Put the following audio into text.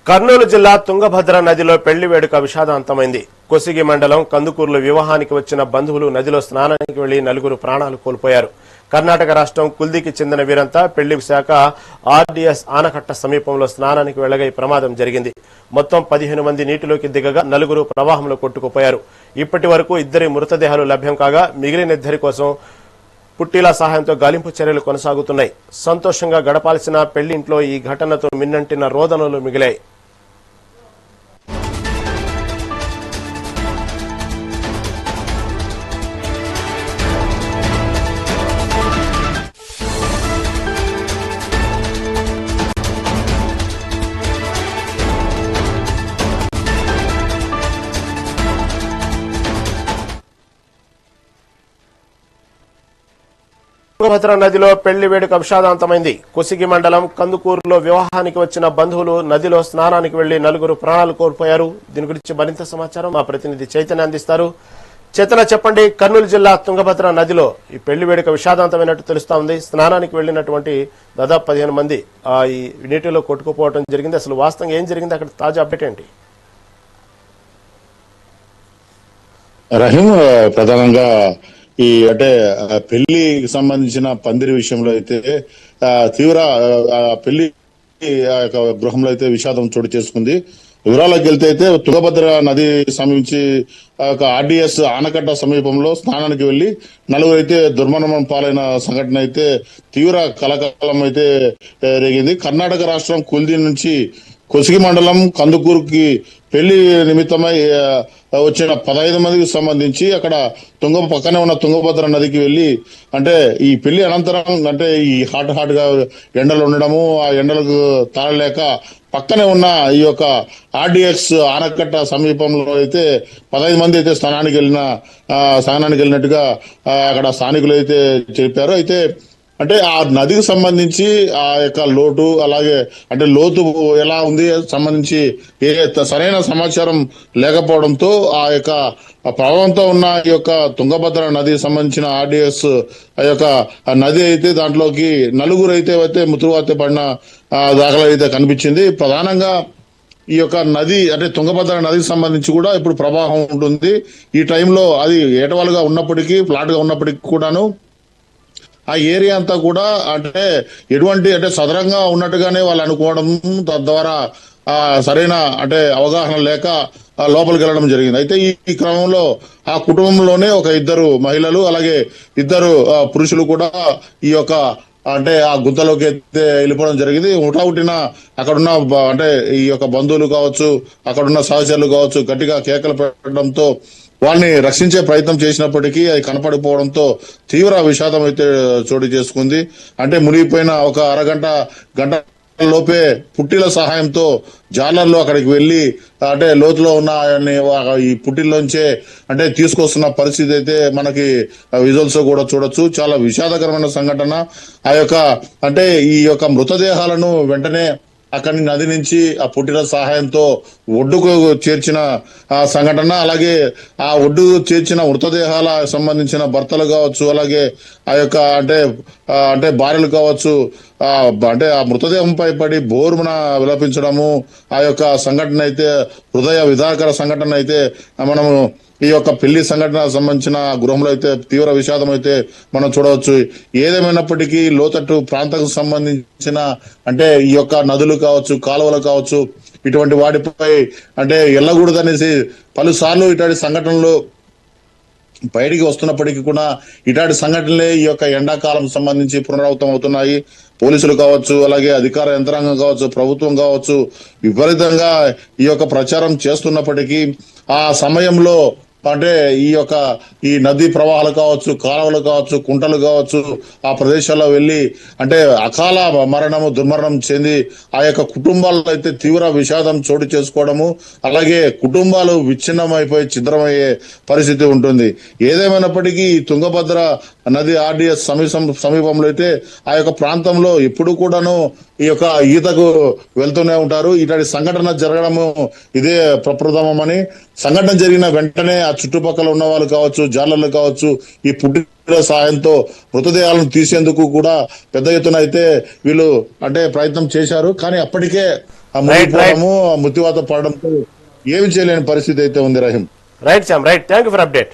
కర్నూలు జిల్లా తుంగభద్ర నదిలో పెళ్లి వేడుక విషాదాంతమైంది. కొసిగి మండలం కందుకూరులో వివాహానికి వచ్చిన బంధువులు నదిలో స్నానానికి వెళ్లి నలుగురు ప్రాణాలు కోల్పోయారు. కర్ణాటక రాష్ట్రం కుల్దీకి చెందిన వీరంతా పెళ్లి శాఖ ఆర్డీఎస్ ఆనకట్ట సమీపంలో స్నానానికి వెళ్లగా ఈ ప్రమాదం జరిగింది. మొత్తం 15 మంది నీటిలోకి దిగగా నలుగురు ప్రవాహంలో కొట్టుకుపోయారు. ఇప్పటి వరకు 2 మృతదేహాలు లభ్యం కాగా మిగిలిన 2 కోసం పుట్టీల సహాయంతో గాలింపు చర్యలు కొనసాగుతున్నాయి. సంతోషంగా గడపాల్సిన పెళ్లి ఇంట్లో ఈ ఘటనతో మిన్నంటిన రోదనలు మిగిలాయి. తుంగభద్ర నదిలో పెళ్లి వేడుక విషాదాంతమైంది. కొసిగి మండలం కందుకూరులో వివాహానికి వచ్చిన బంధువులు నదిలో స్నానానికి వెళ్లి నలుగురు ప్రాణాలు కోల్పోయారు. దీని గురించి మరింత సమాచారం మా ప్రతినిధి చైతన్య అందిస్తారు. చైతన్య, చెప్పండి, కర్నూలు జిల్లా తుంగభద్ర నదిలో ఈ పెళ్లి వేడుక విషాదాంతమైనట్టు తెలుస్తా ఉంది. స్నానానికి వెళ్లినటువంటి దాదాపు 15 మంది ఈ నీటిలో కొట్టుకుపోవడం జరిగింది. అసలు వాస్తవంగా ఏం జరిగింది, అక్కడ తాజా అప్డేట్ ఏంటి? రహీం, ప్రధానంగా ఈ అంటే పెళ్లికి సంబంధించిన పందిరి విషయంలో అయితే తీవ్ర పెళ్లి గృహంలో అయితే విషాదం చోటు చేసుకుంది. వివరాలకు వెళ్తే అయితే తుంగభద్ర నది సమీపించి ఆర్డీఎస్ ఆనకట్ట సమీపంలో స్నానానికి వెళ్లి నలుగురు అయితే దుర్మరణం పాలైన సంఘటన అయితే తీవ్ర కలకలం అయితే రేగింది. కర్ణాటక రాష్ట్రం కుల్దీ నుంచి కొసిగి మండలం కందుకూరుకి పెళ్లి నిమిత్తమై వచ్చిన 15 మందికి సంబంధించి అక్కడ పక్కనే ఉన్న తుంగభద్ర నదికి వెళ్లి అంటే ఈ పెళ్లి అనంతరం అంటే ఈ హాట్ గా ఎండలు ఉండడము, ఆ ఎండలకు తాళలేక పక్కనే ఉన్న ఈ యొక్క ఆర్డీఎక్స్ ఆనకట్ట సమీపంలో అయితే 15 మంది అయితే స్నానానికి వెళ్ళినట్టుగా అక్కడ స్థానికులు అయితే చెప్పారు. అయితే అంటే ఆ నదికి సంబంధించి ఆ యొక్క లోటు అలాగే అంటే లోతు ఎలా ఉంది సంబంధించి సరైన సమాచారం లేకపోవడంతో ఆ యొక్క ప్రభావంతో ఉన్న ఈ యొక్క తుంగభద్ర నదికి సంబంధించిన ఆర్డీఎస్ ఆ యొక్క నది అయితే దాంట్లోకి నలుగురు అయితే మృత్యువాత పడిన దాఖలా అయితే కనిపించింది. ప్రధానంగా ఈ యొక్క నది అంటే తుంగభద్ర నదికి సంబంధించి కూడా ఇప్పుడు ప్రవాహం ఉంటుంది. ఈ టైంలో అది ఏటవాలుగా ఉన్నప్పటికీ ఫ్లాట్ గా ఉన్నప్పటికీ కూడాను ఆ ఏరియా అంతా కూడా అంటే ఎటువంటి అంటే సదరంగా ఉన్నట్టుగానే వాళ్ళు అనుకోవడం, తద్వారా సరైన అంటే అవగాహన లేక లోపలికి వెళ్ళడం జరిగింది. అయితే ఈ క్రమంలో ఆ కుటుంబంలోనే ఒక 2 మహిళలు అలాగే 2 పురుషులు కూడా ఈ యొక్క అంటే ఆ గుంతలోకి అయితే వెళ్ళిపోవడం జరిగింది. హుటాహుటిన అక్కడున్న అంటే ఈ యొక్క బంధువులు కావచ్చు, అక్కడున్న సహచరులు కావచ్చు గట్టిగా కేకలు పెట్టడంతో వాళ్ళని రక్షించే ప్రయత్నం చేసినప్పటికీ అది కనపడిపోవడంతో తీవ్ర విషాదం అయితే చోటు చేసుకుంది. అంటే మునిగిపోయిన ఒక గంట లోపే పుట్టిల సహాయంతో జాలర్లు అక్కడికి వెళ్లి అంటే లోతులో ఉన్న ఈ పుట్టిల్లోంచే అంటే తీసుకొస్తున్న పరిస్థితి అయితే మనకి విజువల్స్ కూడా చూడొచ్చు. చాలా విషాదకరమైన సంఘటన. ఆ యొక్క అంటే ఈ యొక్క మృతదేహాలను వెంటనే అక్కడి నది నుంచి ఆ పుట్టిన సహాయంతో ఒడ్డుకు చేర్చిన సంఘటన, అలాగే ఆ ఒడ్డు చేర్చిన మృతదేహాల సంబంధించిన భర్తలు కావచ్చు, అలాగే ఆ యొక్క అంటే భార్యలు కావచ్చు అంటే ఆ మృతదేహంపై పడి బోరున విలపించడము, ఆ యొక్క సంఘటన అయితే హృదయ విదారకర సంఘటన అయితే మనము ఈ యొక్క పెళ్లి సంఘటన సంబంధించిన గృహంలో అయితే తీవ్ర విషాదం అయితే మనం చూడవచ్చు. ఏదేమైనప్పటికీ లోతట్టు ప్రాంతానికి సంబంధించిన అంటే ఈ యొక్క నదులు కావచ్చు, కాలువలు కావచ్చు, ఇటువంటి వాటిపై అంటే వెళ్ళకూడదనేసి పలుసార్లు ఇటువంటి సంఘటనలు బయటికి వస్తున్నప్పటికీ కూడా ఇటువంటి సంఘటనలే ఈ యొక్క ఎండాకాలం సంబంధించి పునరావృతం అవుతున్నాయి. పోలీసులు కావచ్చు, అలాగే అధికార యంత్రాంగం కావచ్చు, ప్రభుత్వం కావచ్చు విపరీతంగా ఈ యొక్క ప్రచారం చేస్తున్నప్పటికీ ఆ సమయంలో అంటే ఈ నదీ ప్రవాహాలు కావచ్చు, కాలువలు కావచ్చు, కుంటలు కావచ్చు ఆ ప్రదేశాల్లో వెళ్లి అంటే అకాల దుర్మరణం చెంది ఆ యొక్క కుటుంబాల్లో అయితే తీవ్ర విషాదం చోటు చేసుకోవడము, అలాగే కుటుంబాలు విచ్ఛిన్నమైపోయి ఛిద్రమయ్యే పరిస్థితి ఉంటుంది. ఏదేమైనప్పటికీ తుంగభద్ర నది ఆర్డిఎస్ సమీపంలో అయితే ఆ యొక్క ప్రాంతంలో ఎప్పుడు కూడాను ఈ యొక్క ఈతకు వెళ్తూనే ఉంటారు. ఇట్లాంటి సంఘటన జరగడము ఇదే ప్రప్రథమమని, సంఘటన జరిగిన వెంటనే ఆ చుట్టుపక్కల ఉన్న వాళ్ళు కావచ్చు, జాలర్లు కావచ్చు, ఈ పుట్టిన సాయంతో మృతదేహాలను తీసేందుకు కూడా పెద్ద ఎత్తున అయితే వీళ్ళు అంటే ప్రయత్నం చేశారు. కానీ అప్పటికే ఆ మునిగిపోవడము, మృత్యువాత పడడంతో ఏమి చేయలేని పరిస్థితి అయితే ఉంది Rahim. Right Shyam, right, thank you for update.